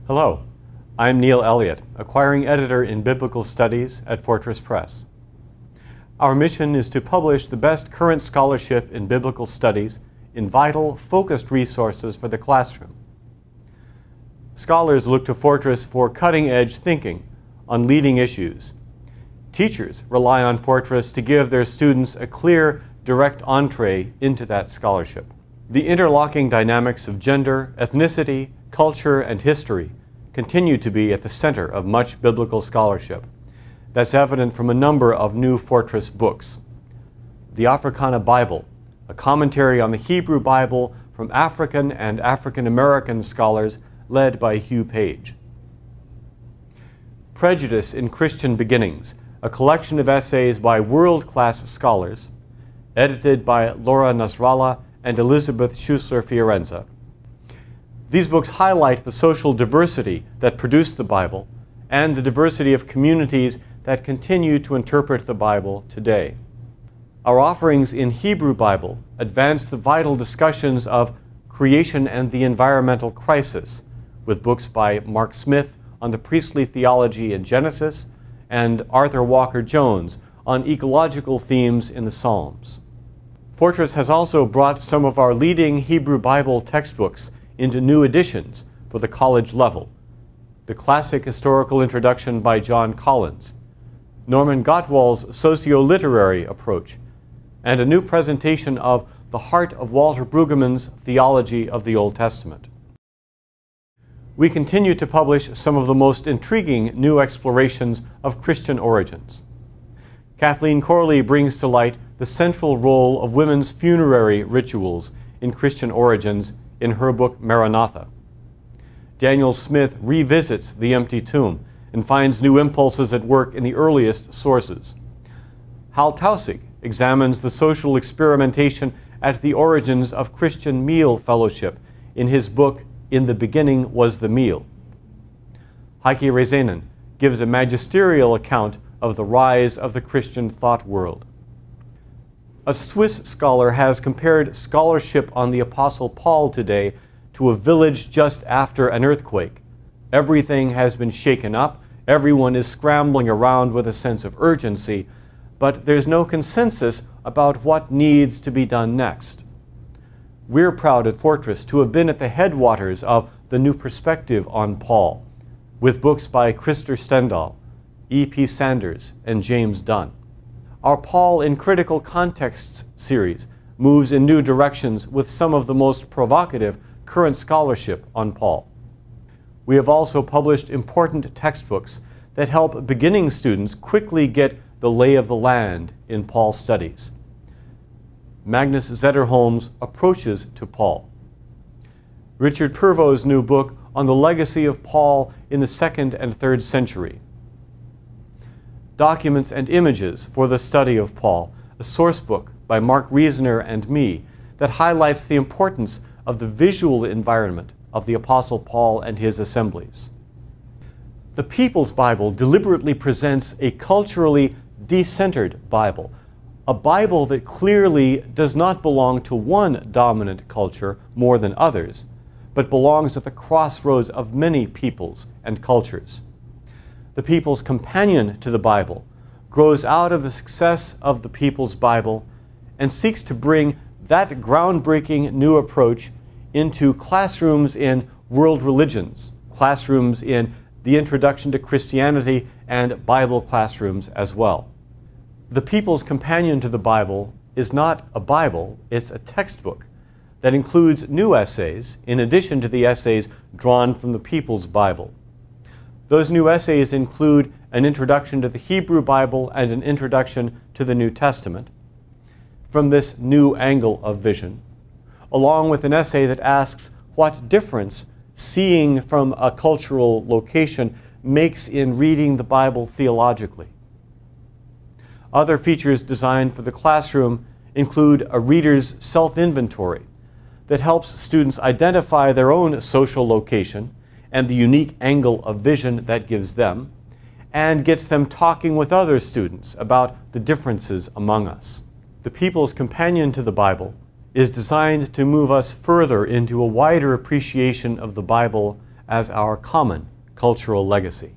Hello, I'm Neil Elliott, Acquiring Editor in Biblical Studies at Fortress Press. Our mission is to publish the best current scholarship in biblical studies in vital, focused resources for the classroom. Scholars look to Fortress for cutting-edge thinking on leading issues. Teachers rely on Fortress to give their students a clear, direct entree into that scholarship. The interlocking dynamics of gender, ethnicity, culture, and history continue to be at the center of much biblical scholarship. That's evident from a number of new Fortress books. The Africana Bible, a commentary on the Hebrew Bible from African and African American scholars led by Hugh Page. Prejudice in Christian Beginnings, a collection of essays by world-class scholars, edited by Laura Nasrallah and Elizabeth Schussler-Fiorenza. These books highlight the social diversity that produced the Bible and the diversity of communities that continue to interpret the Bible today. Our offerings in Hebrew Bible advance the vital discussions of creation and the environmental crisis, with books by Mark Smith on the priestly theology in Genesis and Arthur Walker Jones on ecological themes in the Psalms. Fortress has also brought some of our leading Hebrew Bible textbooks into new editions for the college level. The classic historical introduction by John Collins, Norman Gottwald's socio-literary approach, and a new presentation of the heart of Walter Brueggemann's theology of the Old Testament. We continue to publish some of the most intriguing new explorations of Christian origins. Kathleen Corley brings to light the central role of women's funerary rituals in Christian origins in her book Maranatha. Daniel Smith revisits the empty tomb and finds new impulses at work in the earliest sources. Hal Taussig examines the social experimentation at the origins of Christian meal fellowship in his book In the Beginning Was the Meal. Heike Rezeinen gives a magisterial account of the rise of the Christian thought world. A Swiss scholar has compared scholarship on the Apostle Paul today to a village just after an earthquake. Everything has been shaken up, everyone is scrambling around with a sense of urgency, but there's no consensus about what needs to be done next. We're proud at Fortress to have been at the headwaters of the new perspective on Paul, with books by Krister Stendahl, E.P. Sanders, and James Dunn. Our Paul in Critical Contexts series moves in new directions with some of the most provocative current scholarship on Paul. We have also published important textbooks that help beginning students quickly get the lay of the land in Paul studies. Magnus Zetterholm's Approaches to Paul. Richard Purvo's new book on the legacy of Paul in the 2nd and 3rd century. Documents and Images for the Study of Paul, a source book by Mark Reasoner and me that highlights the importance of the visual environment of the Apostle Paul and his assemblies. The People's Bible deliberately presents a culturally decentered Bible, a Bible that clearly does not belong to one dominant culture more than others, but belongs at the crossroads of many peoples and cultures. The People's Companion to the Bible grows out of the success of the People's Bible and seeks to bring that groundbreaking new approach into classrooms in world religions, classrooms in the Introduction to Christianity, and Bible classrooms as well. The People's Companion to the Bible is not a Bible, it's a textbook that includes new essays in addition to the essays drawn from the People's Bible. Those new essays include an introduction to the Hebrew Bible and an introduction to the New Testament, from this new angle of vision, along with an essay that asks what difference seeing from a cultural location makes in reading the Bible theologically. Other features designed for the classroom include a reader's self-inventory that helps students identify their own social location and the unique angle of vision that gives them, and gets them talking with other students about the differences among us. The People's Companion to the Bible is designed to move us further into a wider appreciation of the Bible as our common cultural legacy.